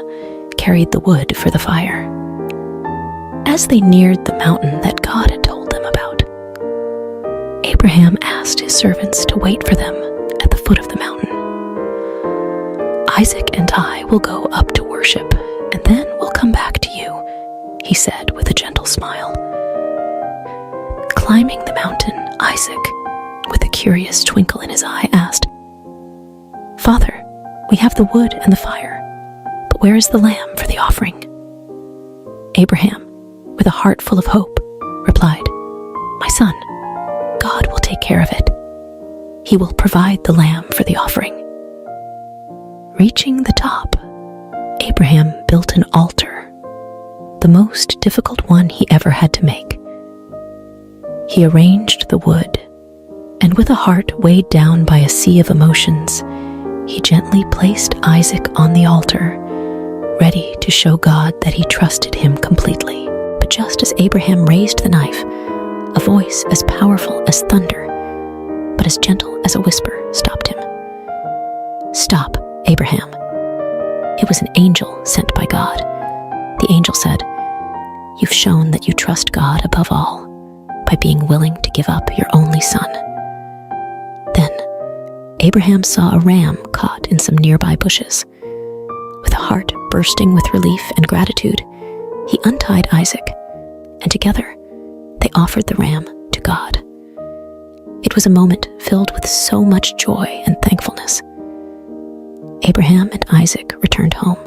carried the wood for the fire. As they neared the mountain that God had told them about, Abraham asked his servants to wait for them at the foot of the mountain. "Isaac and I will go up to worship, and then we'll come back to you," he said with a gentle smile. Climbing the mountain, Isaac, with a curious twinkle in his eye, asked, "Father, we have the wood and the fire, but where is the lamb for the offering?" Abraham, with a heart full of hope, replied, "My son, God will take care of it. He will provide the lamb for the offering." Reaching the top, Abraham built an altar, the most difficult one he ever had to make. He arranged the wood, and with a heart weighed down by a sea of emotions, he gently placed Isaac on the altar, ready to show God that he trusted him completely. But just as Abraham raised the knife, a voice as powerful as thunder, but as gentle as a whisper, stopped him. "Stop, Abraham." It was an angel sent by God. The angel said, "You've shown that you trust God above all by by being willing to give up your only son. Then, Abraham saw a ram caught in some nearby bushes. With a heart bursting with relief and gratitude, he untied Isaac, and together they offered the ram to God. It was a moment filled with so much joy and thankfulness. Abraham and Isaac returned home,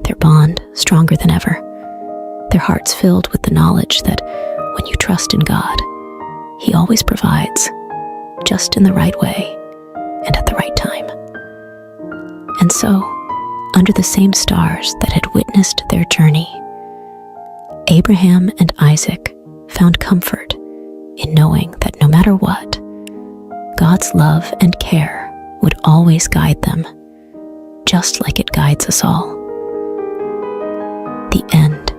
their bond stronger than ever, their hearts filled with the knowledge that when you trust in God, He always provides, just in the right way and at the right time. And so, under the same stars that had witnessed their journey, Abraham and Isaac found comfort in knowing that no matter what, God's love and care would always guide them, just like it guides us all. The end.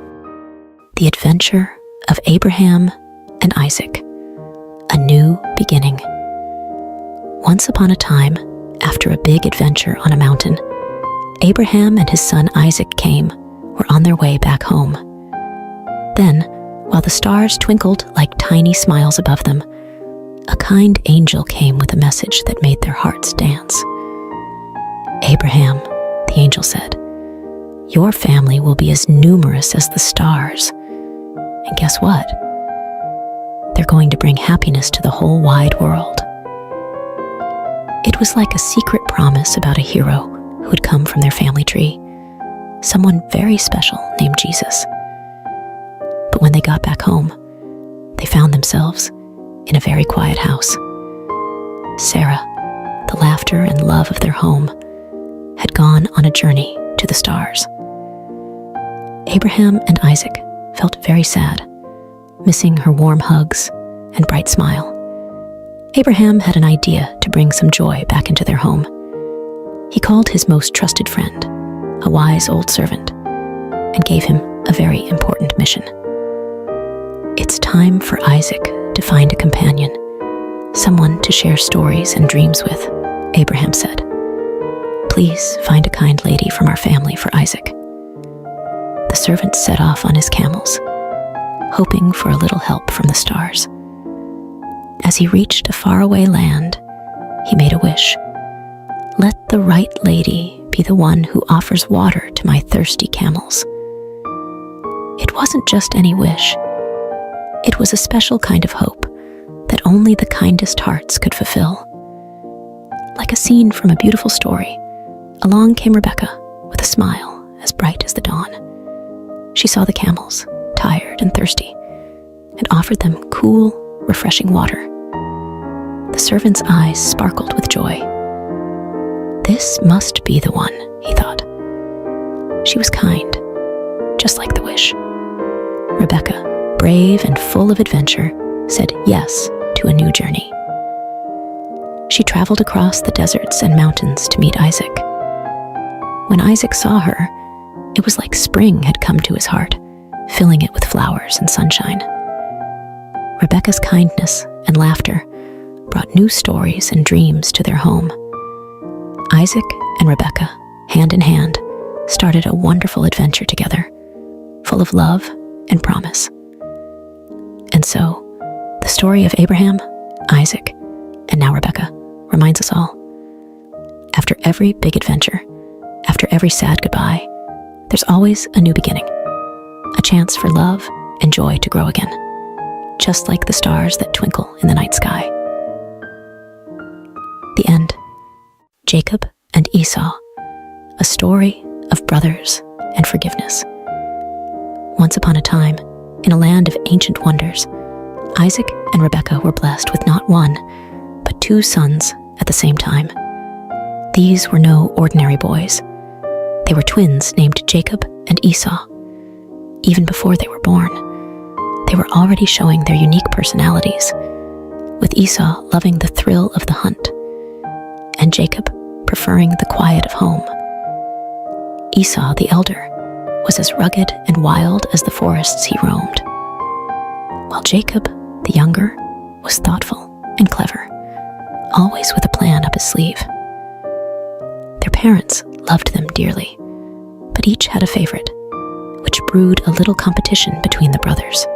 The adventure of Abraham and Isaac. A new beginning. Once upon a time, after a big adventure on a mountain, Abraham and his son Isaac were on their way back home. Then, while the stars twinkled like tiny smiles above them, a kind angel came with a message that made their hearts dance. "Abraham," the angel said, "your family will be as numerous as the stars. And guess what? They're going to bring happiness to the whole wide world." It was like a secret promise about a hero who had come from their family tree, someone very special named Jesus. But when they got back home, they found themselves in a very quiet house. Sarah, the laughter and love of their home, had gone on a journey to the stars. Abraham and Isaac felt very sad, missing her warm hugs and bright smile. Abraham had an idea to bring some joy back into their home. He called his most trusted friend, a wise old servant, and gave him a very important mission. "It's time for Isaac to find a companion, someone to share stories and dreams with," Abraham said. "Please find a kind lady from our family for Isaac." The servant set off on his camels, hoping for a little help from the stars. As he reached a faraway land, he made a wish. "Let the right lady be the one who offers water to my thirsty camels." It wasn't just any wish. It was a special kind of hope that only the kindest hearts could fulfill. Like a scene from a beautiful story, along came Rebecca with a smile as bright as the dawn. She saw the camels, tired and thirsty, and offered them cool, refreshing water. The servant's eyes sparkled with joy. This must be the one, he thought. She was kind, just like the wish. Rebecca, brave and full of adventure, said yes to a new journey. She traveled across the deserts and mountains to meet Isaac. When Isaac saw her, it was like spring had come to his heart, filling it with flowers and sunshine. Rebecca's kindness and laughter brought new stories and dreams to their home. Isaac and Rebecca, hand in hand, started a wonderful adventure together, full of love and promise. And so, the story of Abraham, Isaac, and now Rebecca reminds us all. After every big adventure, after every sad goodbye, there's always a new beginning, a chance for love and joy to grow again, just like the stars that twinkle in the night sky. The end. Jacob and Esau, a story of brothers and forgiveness. Once upon a time, in a land of ancient wonders, Isaac and Rebekah were blessed with not one, but 2 sons at the same time. These were no ordinary boys. They were twins named Jacob and Esau. Even before they were born, they were already showing their unique personalities, with Esau loving the thrill of the hunt, and Jacob preferring the quiet of home. Esau, the elder, was as rugged and wild as the forests he roamed, while Jacob, the younger, was thoughtful and clever, always with a plan up his sleeve. Their parents loved them dearly, but each had a favorite, which brewed a little competition between the brothers.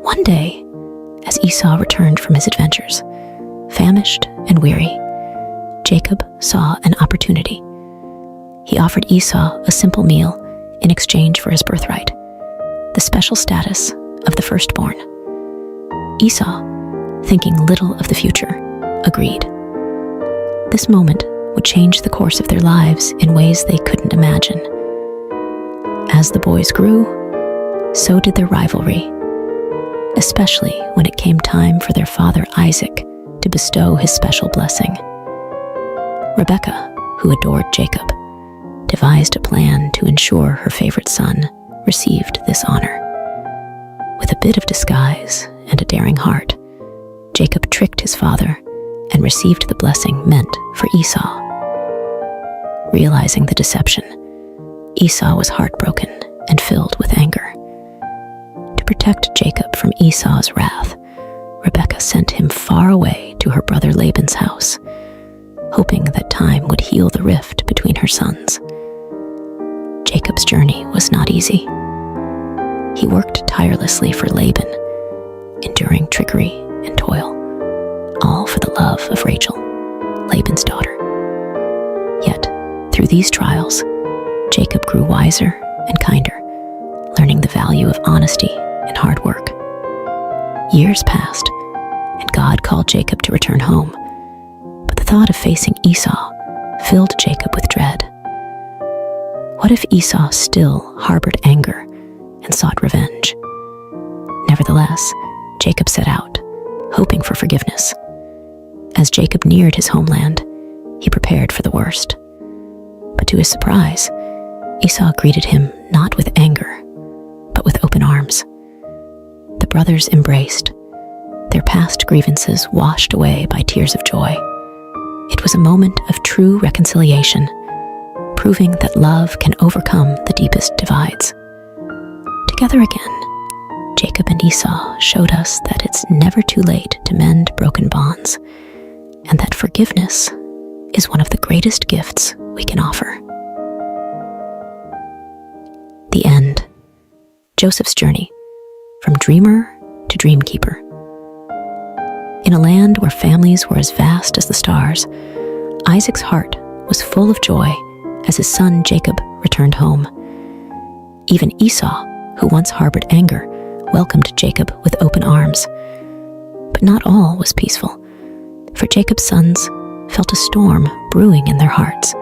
One day, As Esau returned from his adventures, famished and weary, Jacob saw an opportunity. He offered Esau a simple meal in exchange for his birthright, the special status of the firstborn. Esau, thinking little of the future, agreed. This moment would change the course of their lives in ways they couldn't imagine. As the boys grew, so did their rivalry, especially when it came time for their father Isaac to bestow his special blessing. Rebekah, who adored Jacob, devised a plan to ensure her favorite son received this honor. With a bit of disguise and a daring heart, Jacob tricked his father and received the blessing meant for Esau. Realizing the deception, Esau was heartbroken and filled with anger. To protect Jacob from Esau's wrath, Rebekah sent him far away to her brother Laban's house, hoping that time would heal the rift between her sons. Jacob's journey was not easy. He worked tirelessly for Laban, enduring trickery and toil, all for the love of Rachel, Laban's daughter. Yet, through these trials, Jacob grew wiser and kinder, learning the value of honesty and hard work. Years passed, and God called Jacob to return home, but the thought of facing Esau filled Jacob with dread. What if Esau still harbored anger and sought revenge? Nevertheless, Jacob set out, hoping for forgiveness. As Jacob neared his homeland, he prepared for the worst. But to his surprise, Esau greeted him not with anger, but with open arms. The brothers embraced, their past grievances washed away by tears of joy. It was a moment of true reconciliation, proving that love can overcome the deepest divides. Together again, Jacob and Esau showed us that it's never too late to mend broken bonds, and that forgiveness is one of the greatest gifts we can offer. The end. Joseph's journey, from dreamer to dreamkeeper. In a land where families were as vast as the stars, Isaac's heart was full of joy as his son Jacob returned home. Even Esau, who once harbored anger, welcomed Jacob with open arms. But not all was peaceful, for Jacob's sons felt a storm brewing in their hearts,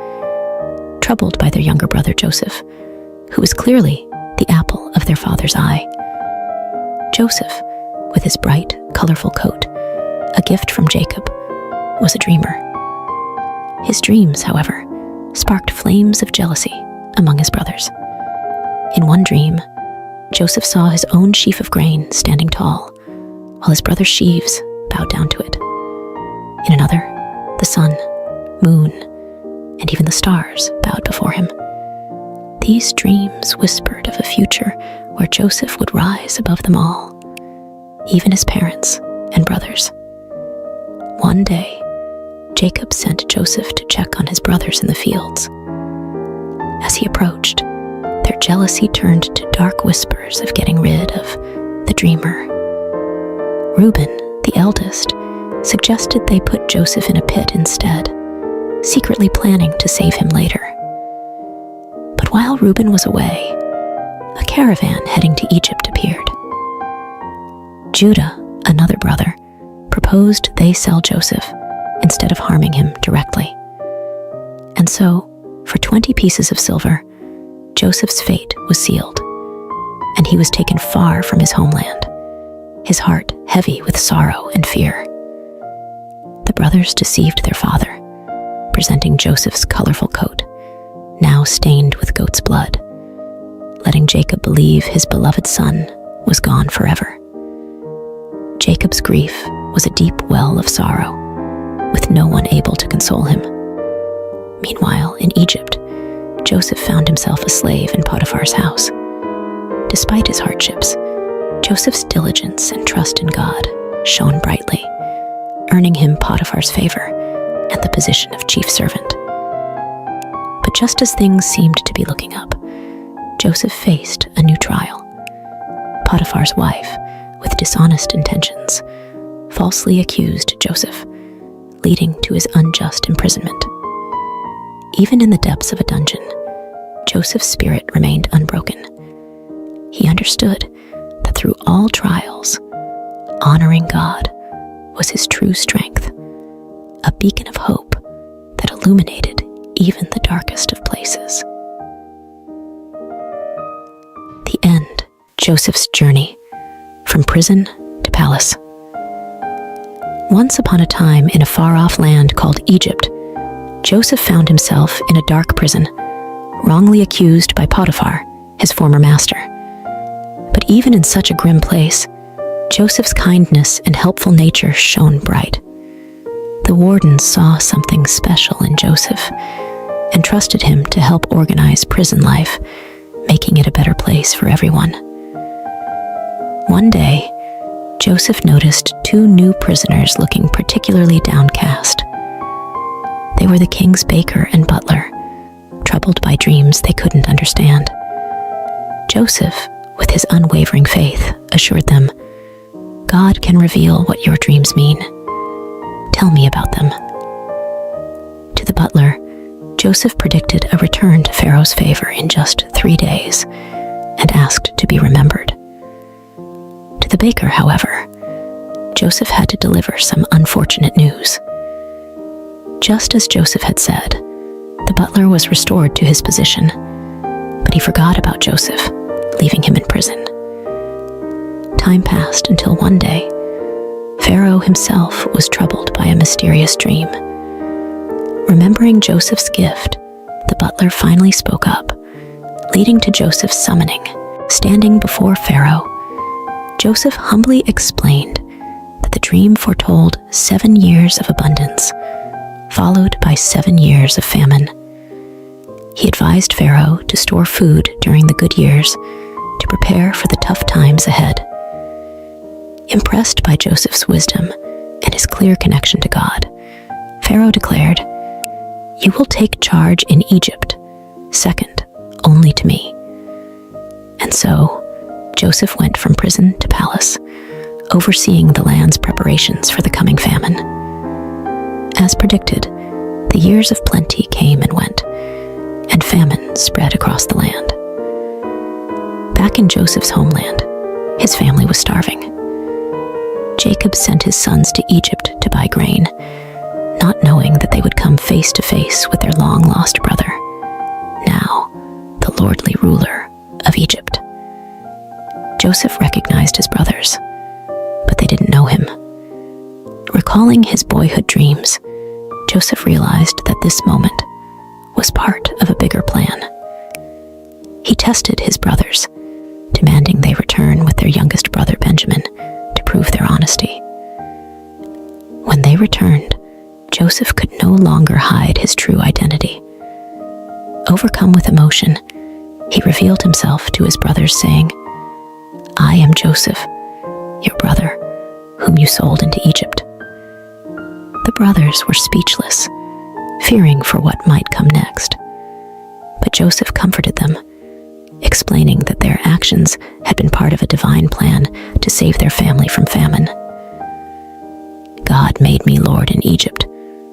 troubled by their younger brother Joseph, who was clearly the apple of their father's eye. Joseph, with his bright, colorful coat, a gift from Jacob, was a dreamer. His dreams, however, sparked flames of jealousy among his brothers. In one dream, Joseph saw his own sheaf of grain standing tall, while his brother's sheaves bowed down to it. In another, the sun, moon, and even the stars bowed before him. These dreams whispered of a future where Joseph would rise above them all, even his parents and brothers. One day, Jacob sent Joseph to check on his brothers in the fields. As he approached, their jealousy turned to dark whispers of getting rid of the dreamer. Reuben, the eldest, suggested they put Joseph in a pit instead, secretly planning to save him later. But while Reuben was away, a caravan heading to Egypt appeared. Judah, another brother, proposed they sell Joseph instead of harming him directly. And so, for 20 pieces of silver, Joseph's fate was sealed, and he was taken far from his homeland, his heart heavy with sorrow and fear. The brothers deceived their father, presenting Joseph's colorful coat, now stained with goat's blood, letting Jacob believe his beloved son was gone forever. Jacob's grief was a deep well of sorrow, with no one able to console him. Meanwhile, in Egypt, Joseph found himself a slave in Potiphar's house. Despite his hardships, Joseph's diligence and trust in God shone brightly, earning him Potiphar's favor and the position of chief servant. But just as things seemed to be looking up, Joseph faced a new trial. Potiphar's wife, with dishonest intentions, falsely accused Joseph, leading to his unjust imprisonment. Even in the depths of a dungeon, Joseph's spirit remained unbroken. He understood that through all trials, honoring God was his true strength, a beacon of hope that illuminated even the darkest of places. The end. Joseph's journey from prison to palace. Once upon a time in a far-off land called Egypt, Joseph found himself in a dark prison, wrongly accused by Potiphar, his former master. But even in such a grim place, Joseph's kindness and helpful nature shone bright. The wardens saw something special in Joseph and trusted him to help organize prison life, making it a better place for everyone. One day, Joseph noticed two new prisoners looking particularly downcast. They were the king's baker and butler, troubled by dreams they couldn't understand. Joseph, with his unwavering faith, assured them, "God can reveal what your dreams mean. Tell me about them." To the butler, Joseph predicted a return to Pharaoh's favor in just 3 days and asked to be remembered. To the baker, however, Joseph had to deliver some unfortunate news. Just as Joseph had said, the butler was restored to his position, but he forgot about Joseph, leaving him in prison. Time passed until one day, Pharaoh himself was troubled by a mysterious dream. Remembering Joseph's gift, the butler finally spoke up, leading to Joseph's summoning. Standing before Pharaoh, Joseph humbly explained that the dream foretold 7 years of abundance, followed by 7 years of famine. He advised Pharaoh to store food during the good years to prepare for the tough times ahead. Impressed by Joseph's wisdom and his clear connection to God, Pharaoh declared, "You will take charge in Egypt, second only to me." And so, Joseph went from prison to palace, overseeing the land's preparations for the coming famine. As predicted, the years of plenty came and went, and famine spread across the land. Back in Joseph's homeland, his family was starving. Jacob sent his sons to Egypt to buy grain, not knowing that they would come face to face with their long-lost brother, now the lordly ruler of Egypt. Joseph recognized his brothers, but they didn't know him. Recalling his boyhood dreams, Joseph realized that this moment was part of a bigger plan. He tested his brothers, demanding they return with their youngest brother Benjamin to prove their honesty. When they returned, Joseph could no longer hide his true identity. Overcome with emotion, he revealed himself to his brothers, saying, "I am Joseph, your brother, whom you sold into Egypt." The brothers were speechless, fearing for what might come next. But Joseph comforted them, explaining that their actions had been part of a divine plan to save their family from famine. "God made me Lord in Egypt,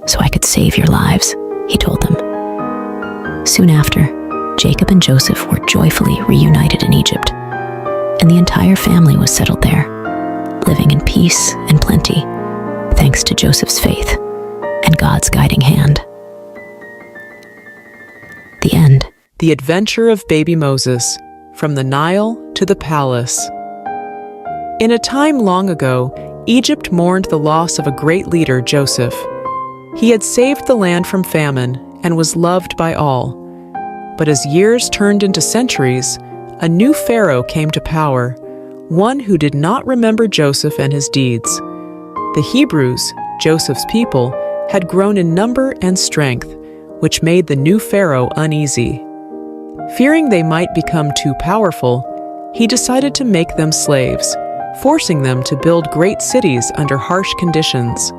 so I could save your lives," he told them. Soon after, Jacob and Joseph were joyfully reunited in Egypt, and the entire family was settled there, living in peace and plenty, thanks to Joseph's faith and God's guiding hand. The end. The adventure of baby Moses, from the Nile to the palace. In a time long ago, Egypt mourned the loss of a great leader, Joseph. He had saved the land from famine and was loved by all. But as years turned into centuries, a new pharaoh came to power, one who did not remember Joseph and his deeds. The Hebrews, Joseph's people, had grown in number and strength, which made the new pharaoh uneasy. Fearing they might become too powerful, he decided to make them slaves, forcing them to build great cities under harsh conditions.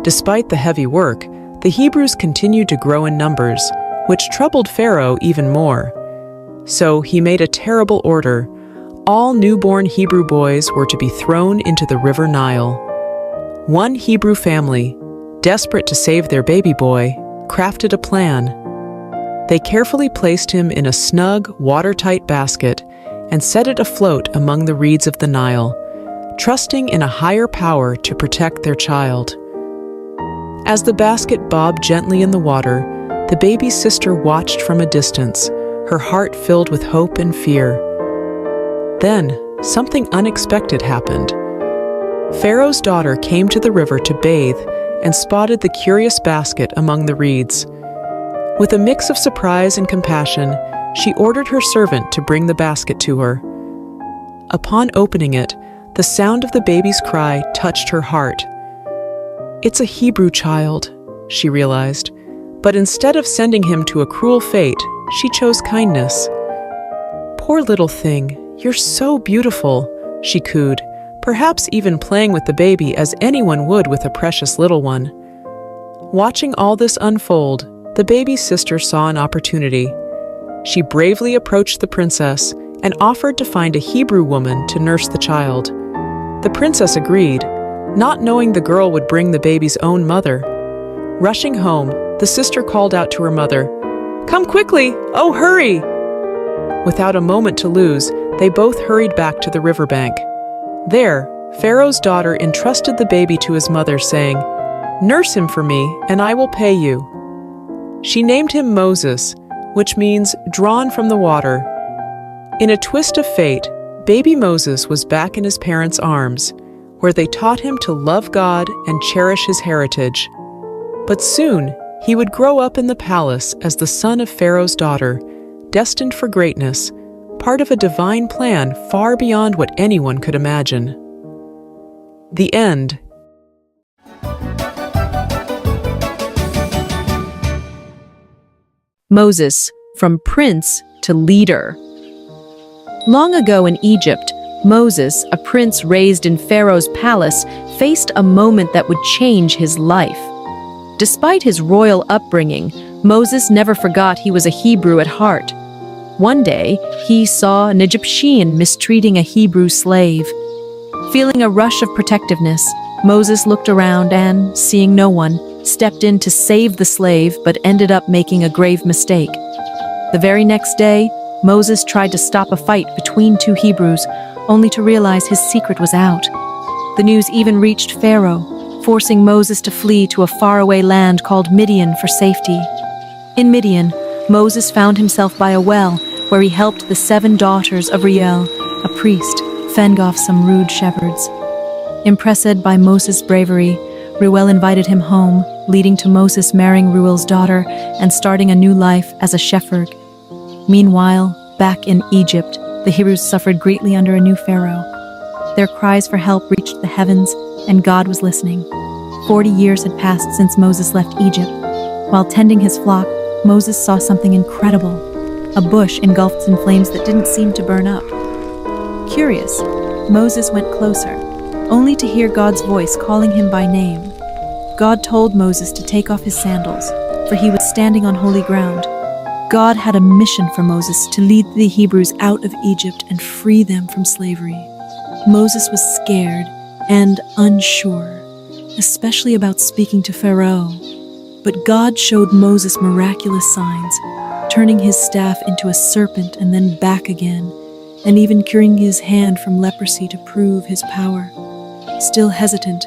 Despite the heavy work, the Hebrews continued to grow in numbers, which troubled Pharaoh even more. So he made a terrible order. all newborn Hebrew boys were to be thrown into the river Nile. One Hebrew family, desperate to save their baby boy, crafted a plan. They carefully placed him in a snug, watertight basket and set it afloat among the reeds of the Nile, trusting in a higher power to protect their child. As the basket bobbed gently in the water, the baby's sister watched from a distance, her heart filled with hope and fear. Then, something unexpected happened. Pharaoh's daughter came to the river to bathe and spotted the curious basket among the reeds. With a mix of surprise and compassion, she ordered her servant to bring the basket to her. Upon opening it, the sound of the baby's cry touched her heart. "It's a Hebrew child," she realized, but instead of sending him to a cruel fate, she chose kindness. "Poor little thing, you're so beautiful," she cooed, perhaps even playing with the baby as anyone would with a precious little one. Watching all this unfold, the baby's sister saw an opportunity. She bravely approached the princess and offered to find a Hebrew woman to nurse the child. The princess agreed, not knowing the girl would bring the baby's own mother. Rushing home, the sister called out to her mother, "Come quickly! Oh, hurry!" Without a moment to lose, they both hurried back to the riverbank. There, Pharaoh's daughter entrusted the baby to his mother, saying, "Nurse him for me, and I will pay you." She named him Moses, which means drawn from the water. In a twist of fate, baby Moses was back in his parents' arms, where they taught him to love God and cherish his heritage. But soon, he would grow up in the palace as the son of Pharaoh's daughter, destined for greatness, part of a divine plan far beyond what anyone could imagine. The end. Moses, from prince to leader. Long ago in Egypt, Moses, a prince raised in Pharaoh's palace, faced a moment that would change his life. Despite his royal upbringing, Moses never forgot he was a Hebrew at heart. One day, he saw an Egyptian mistreating a Hebrew slave. Feeling a rush of protectiveness, Moses looked around and, seeing no one, stepped in to save the slave but ended up making a grave mistake. The very next day, Moses tried to stop a fight between two Hebrews, only to realize his secret was out. The news even reached Pharaoh, forcing Moses to flee to a faraway land called Midian for safety. In Midian, Moses found himself by a well, where he helped the 7 daughters of Reuel, a priest, fend off some rude shepherds. Impressed by Moses' bravery, Reuel invited him home, leading to Moses marrying Reuel's daughter and starting a new life as a shepherd. Meanwhile, back in Egypt, the Hebrews suffered greatly under a new pharaoh. Their cries for help reached the heavens, and God was listening. 40 years had passed since Moses left Egypt. While tending his flock, Moses saw something incredible. A bush engulfed in flames that didn't seem to burn up. Curious, Moses went closer, only to hear God's voice calling him by name. God told Moses to take off his sandals, for he was standing on holy ground. God had a mission for Moses to lead the Hebrews out of Egypt and free them from slavery. Moses was scared and unsure, especially about speaking to Pharaoh. But God showed Moses miraculous signs, turning his staff into a serpent and then back again, and even curing his hand from leprosy to prove his power. Still hesitant,